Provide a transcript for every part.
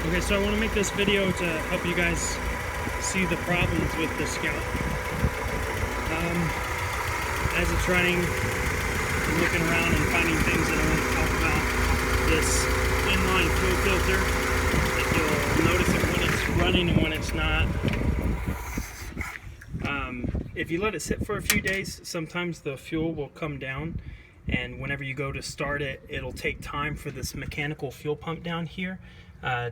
Okay, so I want to make this video to help you guys see the problems with the Scout. As it's running, I'm looking around and finding things that I want to talk about. This inline fuel filter, that you'll notice it when it's running and when it's not. If you let it sit for a few days, sometimes the fuel will come down, and whenever you go to start it, it'll take time for this mechanical fuel pump down here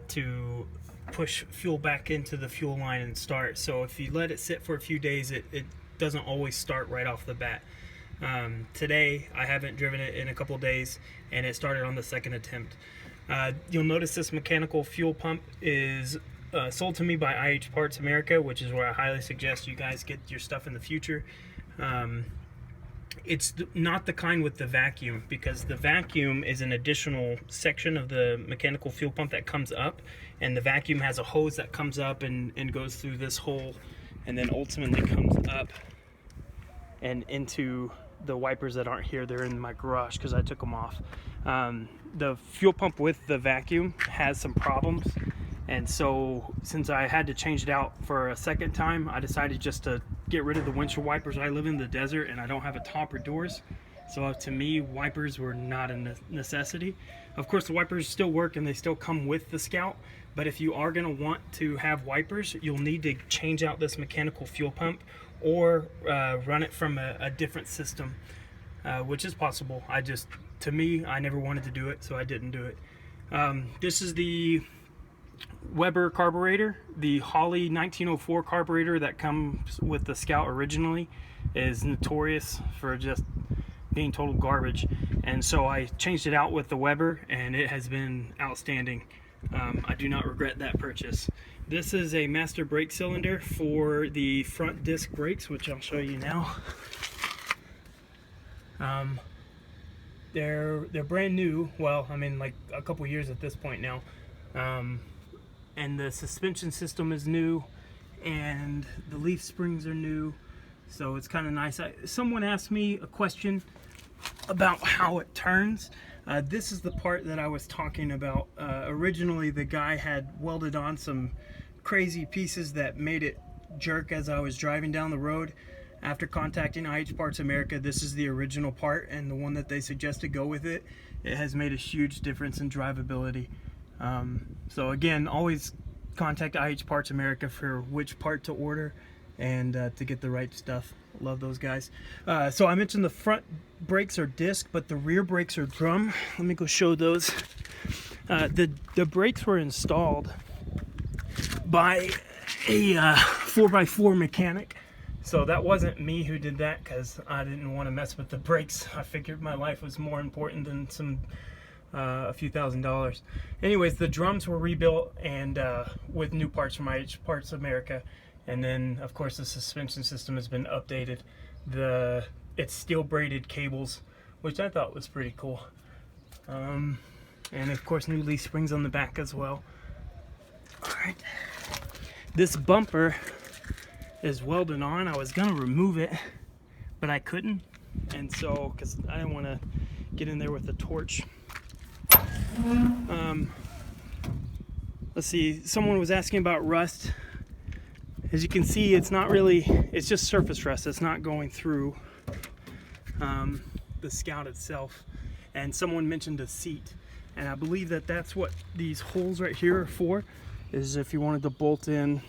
to push fuel back into the fuel line and start. So if you let it sit for a few days, it doesn't always start right off the bat. Today I haven't driven it in a couple days, and it started on the second attempt. You'll notice this mechanical fuel pump is sold to me by IH Parts America, which is where I highly suggest you guys get your stuff in the future. It's not the kind with the vacuum, because the vacuum is an additional section of the mechanical fuel pump that comes up, and the vacuum has a hose that comes up and goes through this hole and then ultimately comes up and into the wipers that aren't here. They're in my garage because I took them off. The fuel pump with the vacuum has some problems, and so since I had to change it out for a second time, I decided just to get rid of the windshield wipers. I live in the desert and I don't have a top or doors, so to me wipers were not a necessity. Of course the wipers still work and they still come with the Scout, but if you are going to want to have wipers, you'll need to change out this mechanical fuel pump or run it from a different system, which is possible. To me, I never wanted to do it, so I didn't do it. This is the Weber carburetor. The Holley 1904 carburetor that comes with the Scout originally is notorious for just being total garbage, and so I changed it out with the Weber, and it has been outstanding. I do not regret that purchase. This is a master brake cylinder for the front disc brakes, which I'll show you now. They're brand new. Well, I mean, like a couple years at this point now. And the suspension system is new, and the leaf springs are new, so it's kind of nice. Someone asked me a question about how it turns. This is the part that I was talking about. Originally the guy had welded on some crazy pieces that made it jerk as I was driving down the road. After contacting IH Parts America, this is the original part, and the one that they suggest to go with it. It has made a huge difference in drivability. So again, always contact IH Parts America for which part to order and to get the right stuff. Love those guys. So I mentioned the front brakes are disc, but the rear brakes are drum. Let me go show those. The brakes were installed by a 4x4 mechanic. So that wasn't me who did that, because I didn't want to mess with the brakes. I figured my life was more important than a few $1,000s. Anyways, the drums were rebuilt and with new parts from IH Parts America, and then of course the suspension system has been updated. It's steel braided cables, which I thought was pretty cool, and of course new leaf springs on the back as well. All right, this bumper is welded on. I was gonna remove it, but I couldn't, and so because I didn't want to get in there with a torch. Let's see, someone was asking about rust. As you can see, it's just surface rust. It's not going through the Scout itself. And someone mentioned a seat, and I believe that that's what these holes right here are for, is if you wanted to bolt in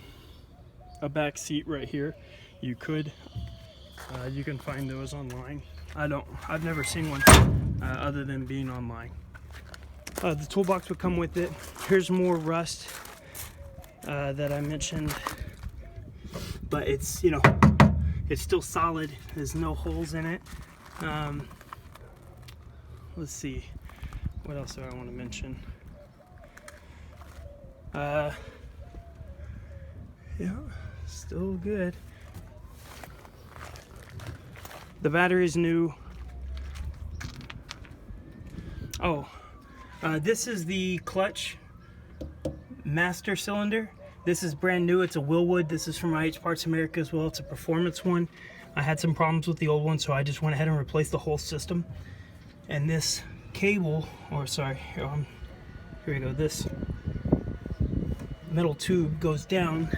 a back seat right here, you could. You can find those online. I've never seen one other than being online. The toolbox would come with it. Here's more rust that I mentioned, but it's it's still solid. There's no holes in it. Let's see, what else do I want to mention? Yeah, still good. The battery's new. This is the clutch master cylinder. This is brand new. It's a Wilwood. This is from IH Parts America as well. It's a performance one. I had some problems with the old one, so I just went ahead and replaced the whole system. And this cable, or sorry, here we go. This metal tube goes down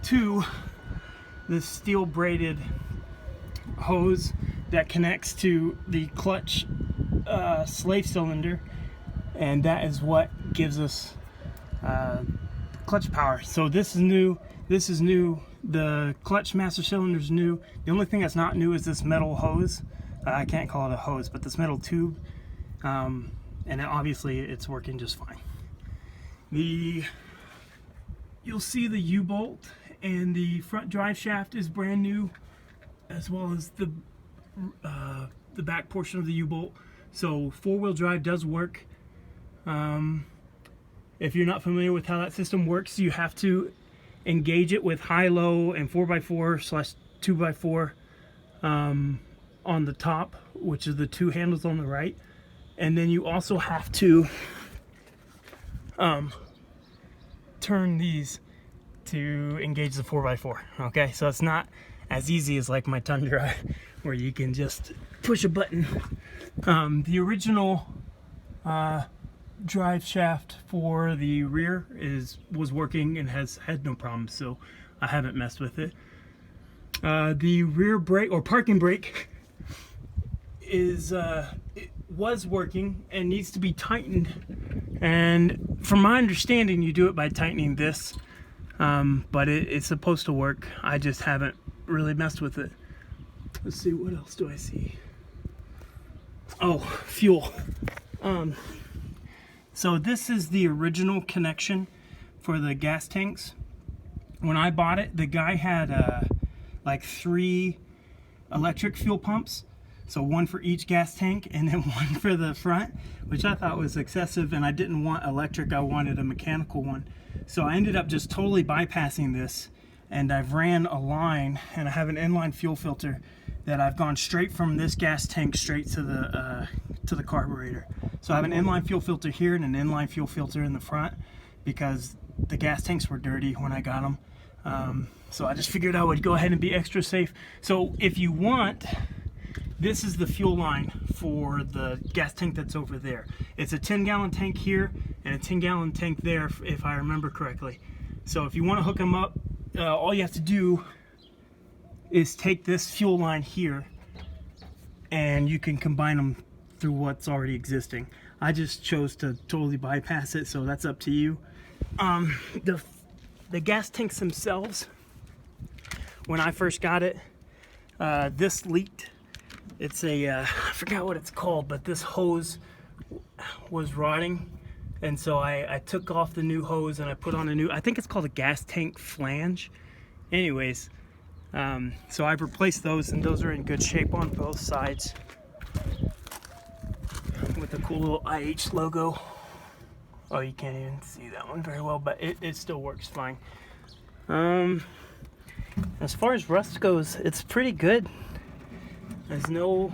to this steel braided hose that connects to the clutch slave cylinder, and that is what gives us clutch power. So this is new. This is new. The clutch master cylinder is new. The only thing that's not new is this metal hose. I can't call it a hose, but this metal tube. And obviously it's working just fine. You'll see the U-bolt and the front drive shaft is brand new, as well as the back portion of the U-bolt. So four-wheel drive does work. If you're not familiar with how that system works, you have to engage it with high-low and 4x4/2x4 on the top, which is the two handles on the right. And then you also have to turn these to engage the 4x4. Okay, so it's not as easy as like my Tundra, where you can just push a button. The original drive shaft for the rear was working and has had no problems, so I haven't messed with it. The rear brake or parking brake it was working and needs to be tightened, and from my understanding you do it by tightening this, but it's supposed to work. I just haven't really messed with it. Let's see, what else do I see? Oh, fuel. So this is the original connection for the gas tanks. When I bought it, the guy had like 3 electric fuel pumps. So one for each gas tank and then one for the front, which I thought was excessive, and I didn't want electric, I wanted a mechanical one. So I ended up just totally bypassing this, and I've ran a line, and I have an inline fuel filter that I've gone straight from this gas tank straight to the carburetor. So I have an inline fuel filter here and an inline fuel filter in the front because the gas tanks were dirty when I got them. So I just figured I would go ahead and be extra safe. So if you want, this is the fuel line for the gas tank that's over there. It's a 10-gallon tank here and a 10-gallon tank there, if I remember correctly. So if you want to hook them up, all you have to do is take this fuel line here and you can combine them through what's already existing. I just chose to totally bypass it, so that's up to you. The gas tanks themselves, when I first got it, this leaked. It's a, I forgot what it's called, but this hose was rotting. And so I took off the new hose and I put on a new, I think it's called a gas tank flange. Anyways, so I've replaced those, and those are in good shape on both sides with the cool little IH logo. Oh, you can't even see that one very well, but it still works fine. As far as rust goes, it's pretty good. There's no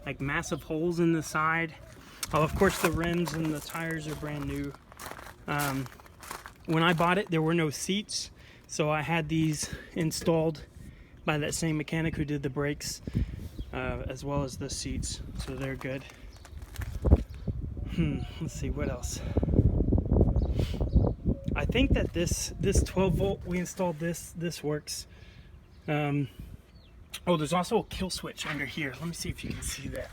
like massive holes in the side. Oh, of course the rims and the tires are brand new. When I bought it, there were no seats, so I had these installed by that same mechanic who did the brakes, as well as the seats, so they're good. Let's see, what else? I think that this 12 volt, we installed this works. Oh, there's also a kill switch under here. Let me see if you can see that.